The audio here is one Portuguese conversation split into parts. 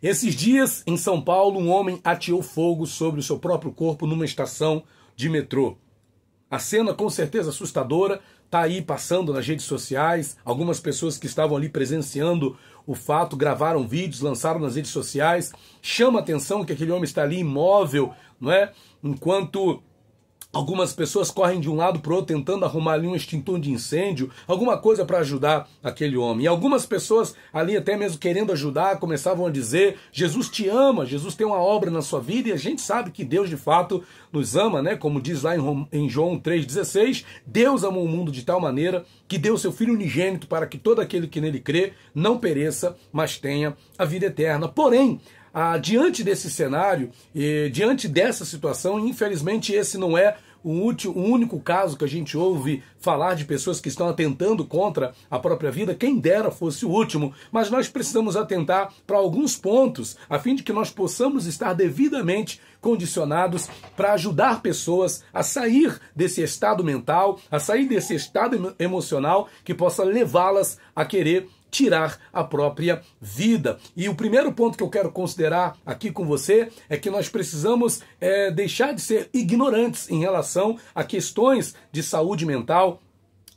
Esses dias, em São Paulo, um homem ateou fogo sobre o seu próprio corpo numa estação de metrô. A cena, com certeza assustadora, está aí passando nas redes sociais. Algumas pessoas que estavam ali presenciando o fato gravaram vídeos, lançaram nas redes sociais. Chama a atenção que aquele homem está ali imóvel, não é? Enquanto algumas pessoas correm de um lado para o outro tentando arrumar ali um extintor de incêndio, alguma coisa para ajudar aquele homem. E algumas pessoas ali até mesmo querendo ajudar começavam a dizer: Jesus te ama, Jesus tem uma obra na sua vida. E a gente sabe que Deus de fato nos ama, né? Como diz lá em João 3,16, Deus amou o mundo de tal maneira que deu seu Filho unigênito para que todo aquele que nele crê não pereça, mas tenha a vida eterna. Porém, diante desse cenário, diante dessa situação, infelizmente esse não é o único caso que a gente ouve falar de pessoas que estão atentando contra a própria vida. Quem dera fosse o último, mas nós precisamos atentar para alguns pontos, a fim de que nós possamos estar devidamente condicionados para ajudar pessoas a sair desse estado mental, a sair desse estado emocional que possa levá-las a querer tirar a própria vida. E o primeiro ponto que eu quero considerar aqui com você é que nós precisamos deixar de ser ignorantes em relação a questões de saúde mental,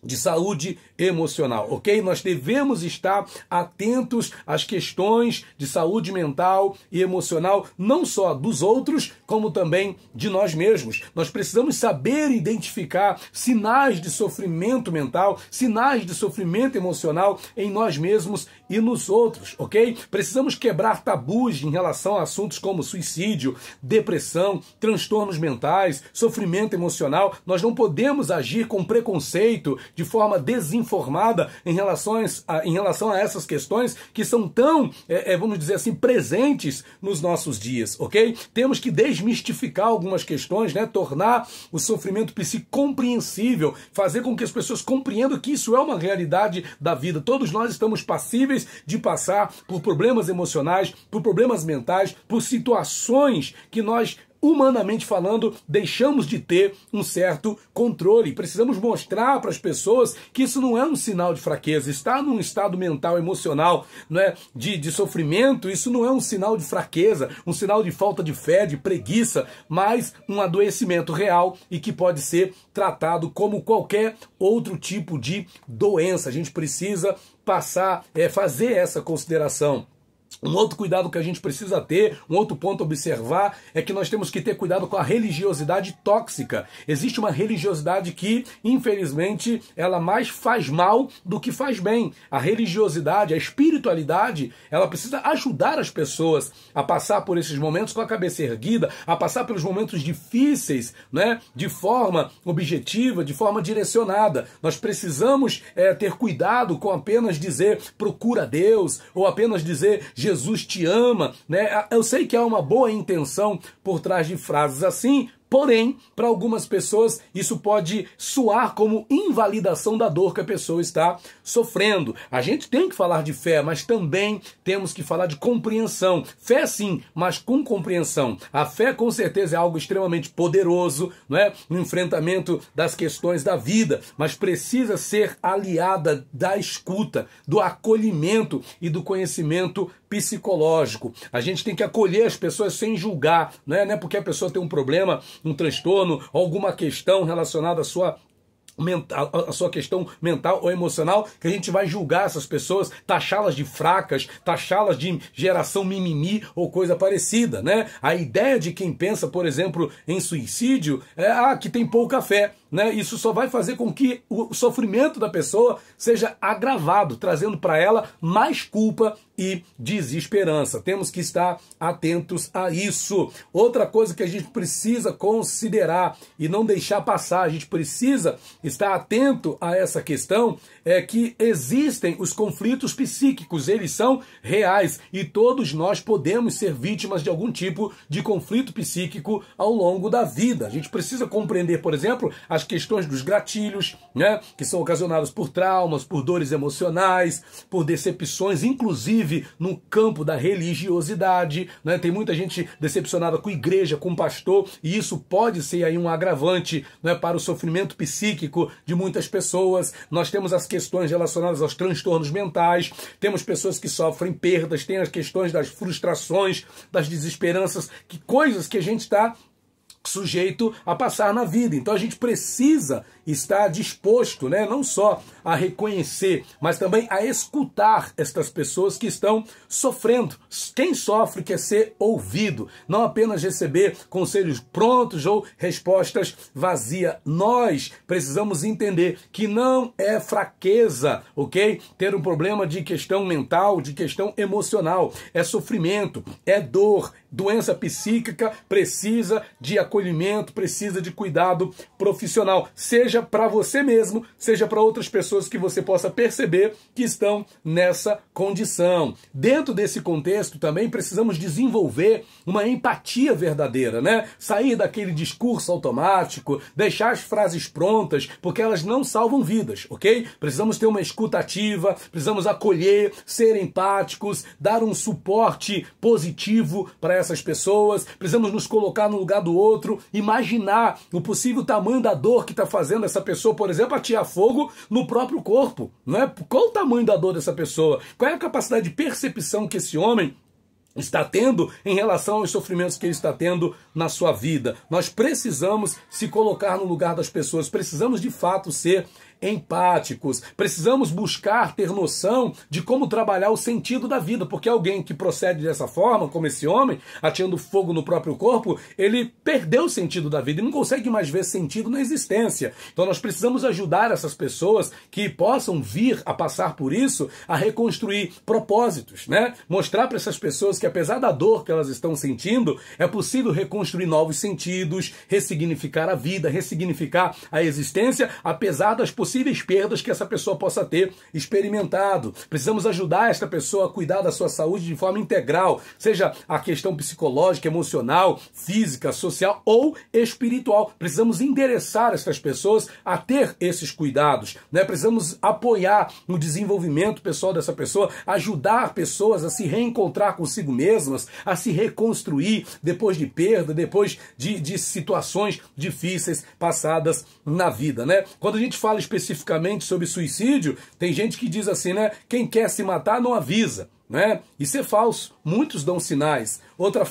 de saúde emocional, ok? Nós devemos estar atentos às questões de saúde mental e emocional, não só dos outros, como também de nós mesmos. Nós precisamos saber identificar sinais de sofrimento mental, sinais de sofrimento emocional em nós mesmos e nos outros, ok? Precisamos quebrar tabus em relação a assuntos como suicídio, depressão, transtornos mentais, sofrimento emocional. Nós não podemos agir com preconceito, de forma desinformada em relação a essas questões que são tão, vamos dizer assim, presentes nos nossos dias, ok? Temos que desmistificar algumas questões, né? Tornar o sofrimento psíquico compreensível, fazer com que as pessoas compreendam que isso é uma realidade da vida. Todos nós estamos passíveis de passar por problemas emocionais, por problemas mentais, por situações que nós, humanamente falando, deixamos de ter um certo controle. Precisamos mostrar para as pessoas que isso não é um sinal de fraqueza. Estar num estado mental, emocional, né, de sofrimento, isso não é um sinal de fraqueza, um sinal de falta de fé, de preguiça, mas um adoecimento real e que pode ser tratado como qualquer outro tipo de doença. A gente precisa fazer essa consideração. Um outro cuidado que a gente precisa ter, um outro ponto a observar, é que nós temos que ter cuidado com a religiosidade tóxica. Existe uma religiosidade que, infelizmente, ela mais faz mal do que faz bem. A religiosidade, a espiritualidade, ela precisa ajudar as pessoas a passar por esses momentos com a cabeça erguida, a passar pelos momentos difíceis, né, de forma objetiva, de forma direcionada. Nós precisamos ter cuidado com apenas dizer procura Deus, ou apenas dizer Jesus te ama, né? Eu sei que há uma boa intenção por trás de frases assim, porém, para algumas pessoas, isso pode soar como invalidação da dor que a pessoa está sofrendo. A gente tem que falar de fé, mas também temos que falar de compreensão. Fé sim, mas com compreensão. A fé com certeza é algo extremamente poderoso, não é? No enfrentamento das questões da vida, mas precisa ser aliada da escuta, do acolhimento e do conhecimento psicológico. A gente tem que acolher as pessoas sem julgar, não é porque a pessoa tem um problema, um transtorno, alguma questão relacionada à sua questão mental ou emocional, que a gente vai julgar essas pessoas, taxá-las de fracas, taxá-las de geração mimimi ou coisa parecida, né? A ideia de quem pensa, por exemplo, em suicídio é que tem pouca fé, né? Isso só vai fazer com que o sofrimento da pessoa seja agravado, trazendo para ela mais culpa e desesperança. Temos que estar atentos a isso. Outra coisa que a gente precisa considerar e não deixar passar, a gente precisa estar atento a essa questão, é que existem os conflitos psíquicos, eles são reais e todos nós podemos ser vítimas de algum tipo de conflito psíquico ao longo da vida. A gente precisa compreender, por exemplo, as as questões dos gatilhos, né, que são ocasionados por traumas, por dores emocionais, por decepções, inclusive no campo da religiosidade, né? Tem muita gente decepcionada com a igreja, com o pastor, e isso pode ser aí um agravante, né, para o sofrimento psíquico de muitas pessoas. Nós temos as questões relacionadas aos transtornos mentais, temos pessoas que sofrem perdas, tem as questões das frustrações, das desesperanças, que coisas que a gente está sujeito a passar na vida. Então a gente precisa estar disposto, né, não só a reconhecer, mas também a escutar estas pessoas que estão sofrendo. Quem sofre quer ser ouvido, não apenas receber conselhos prontos ou respostas vazias. Nós precisamos entender que não é fraqueza, ok? Ter um problema de questão mental, de questão emocional. É sofrimento, é dor, doença psíquica precisa de acolhimento, precisa de cuidado profissional, seja para você mesmo, seja para outras pessoas que você possa perceber que estão nessa condição. Dentro desse contexto também precisamos desenvolver uma empatia verdadeira, né? Sair daquele discurso automático, deixar as frases prontas, porque elas não salvam vidas, ok? Precisamos ter uma escuta ativa, precisamos acolher, ser empáticos, dar um suporte positivo para essas pessoas, precisamos nos colocar no lugar do outro, imaginar o possível tamanho da dor que está fazendo essa pessoa, por exemplo, atear fogo no próprio corpo, não é? Qual o tamanho da dor dessa pessoa? Qual é a capacidade de percepção que esse homem está tendo em relação aos sofrimentos que ele está tendo na sua vida? Nós precisamos se colocar no lugar das pessoas, precisamos de fato ser empáticos, precisamos buscar ter noção de como trabalhar o sentido da vida, porque alguém que procede dessa forma, como esse homem, ateando fogo no próprio corpo, ele perdeu o sentido da vida e não consegue mais ver sentido na existência. Então nós precisamos ajudar essas pessoas que possam vir a passar por isso, a reconstruir propósitos, né? Mostrar para essas pessoas que apesar da dor que elas estão sentindo, é possível reconstruir novos sentidos, ressignificar a vida, ressignificar a existência, apesar das possíveis perdas que essa pessoa possa ter experimentado. Precisamos ajudar esta pessoa a cuidar da sua saúde de forma integral, seja a questão psicológica, emocional, física, social ou espiritual. Precisamos endereçar estas pessoas a ter esses cuidados, né? Precisamos apoiar no desenvolvimento pessoal dessa pessoa, ajudar pessoas a se reencontrar consigo mesmas, a se reconstruir depois de perda, depois de situações difíceis passadas na vida, né? Quando a gente fala especificamente sobre suicídio, tem gente que diz assim, né? Quem quer se matar não avisa, né? Isso é falso. Muitos dão sinais.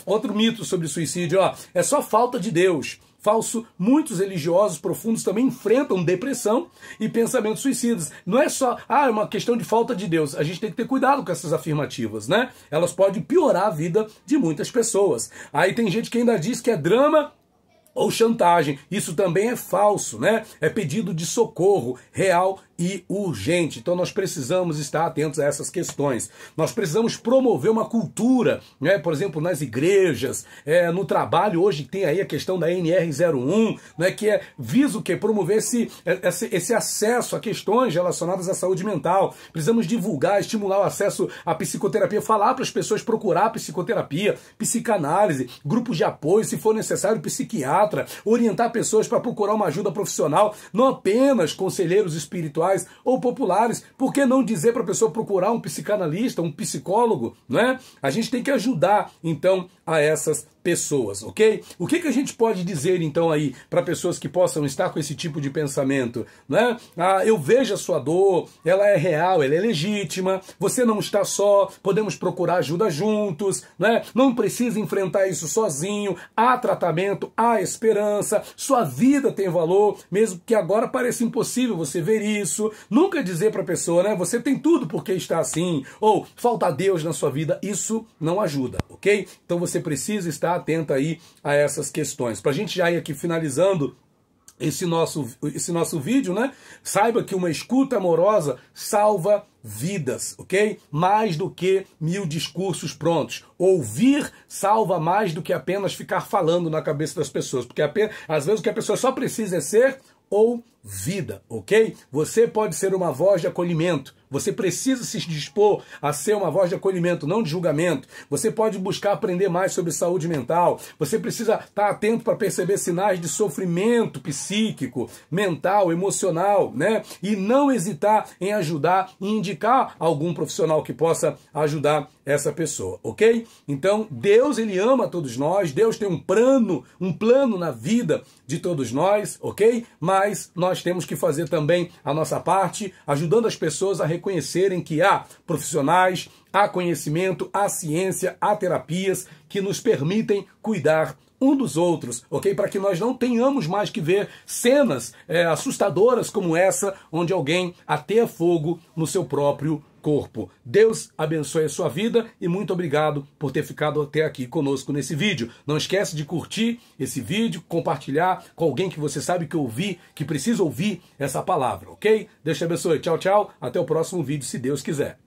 Outro mito sobre suicídio, ó, é só falta de Deus. Falso, muitos religiosos profundos também enfrentam depressão e pensamentos suicidas. Não é só, é uma questão de falta de Deus. A gente tem que ter cuidado com essas afirmativas, né? Elas podem piorar a vida de muitas pessoas. Aí tem gente que ainda diz que é drama ou chantagem. Isso também é falso, né? É pedido de socorro real e urgente. Então nós precisamos estar atentos a essas questões. Nós precisamos promover uma cultura, né? Por exemplo, nas igrejas, no trabalho, hoje tem aí a questão da NR01, né? Que visa o quê? Promover esse acesso a questões relacionadas à saúde mental. Precisamos divulgar, estimular o acesso à psicoterapia, falar para as pessoas procurar psicoterapia, psicanálise, grupos de apoio, se for necessário, psiquiatra, orientar pessoas para procurar uma ajuda profissional, não apenas conselheiros espirituais ou populares. Por que não dizer para a pessoa procurar um psicanalista, um psicólogo, né? A gente tem que ajudar, então, a essas pessoas, ok? O que a gente pode dizer, então, aí, para pessoas que possam estar com esse tipo de pensamento, né? Eu vejo a sua dor, ela é real, ela é legítima, você não está só, podemos procurar ajuda juntos, né? Não precisa enfrentar isso sozinho, há tratamento, há esperança, sua vida tem valor, mesmo que agora pareça impossível você ver isso. Nunca dizer para a pessoa, né? Você tem tudo porque está assim, ou falta Deus na sua vida, isso não ajuda, ok? Então você precisa estar atento aí a essas questões. Para a gente já ir aqui finalizando esse nosso vídeo, né? Saiba que uma escuta amorosa salva vidas, ok? Mais do que 1000 discursos prontos. Ouvir salva mais do que apenas ficar falando na cabeça das pessoas, porque às vezes o que a pessoa só precisa é ser vida, ok? Você pode ser uma voz de acolhimento. Você precisa se dispor a ser uma voz de acolhimento, não de julgamento. Você pode buscar aprender mais sobre saúde mental. Você precisa estar atento para perceber sinais de sofrimento psíquico, mental, emocional, né? E não hesitar em ajudar e indicar algum profissional que possa ajudar essa pessoa, ok? Então, Deus, ele ama todos nós. Deus tem um plano na vida de todos nós, ok? Mas nós temos que fazer também a nossa parte, ajudando as pessoas a reconhecerem que há profissionais, há conhecimento, há ciência, há terapias que nos permitem cuidar um dos outros, ok? Para que nós não tenhamos mais que ver cenas assustadoras como essa, onde alguém ateia fogo no seu próprio corpo. Deus abençoe a sua vida e muito obrigado por ter ficado até aqui conosco nesse vídeo. Não esquece de curtir esse vídeo, compartilhar com alguém que você sabe que precisa ouvir essa palavra, ok? Deus te abençoe. Tchau, tchau. Até o próximo vídeo, se Deus quiser.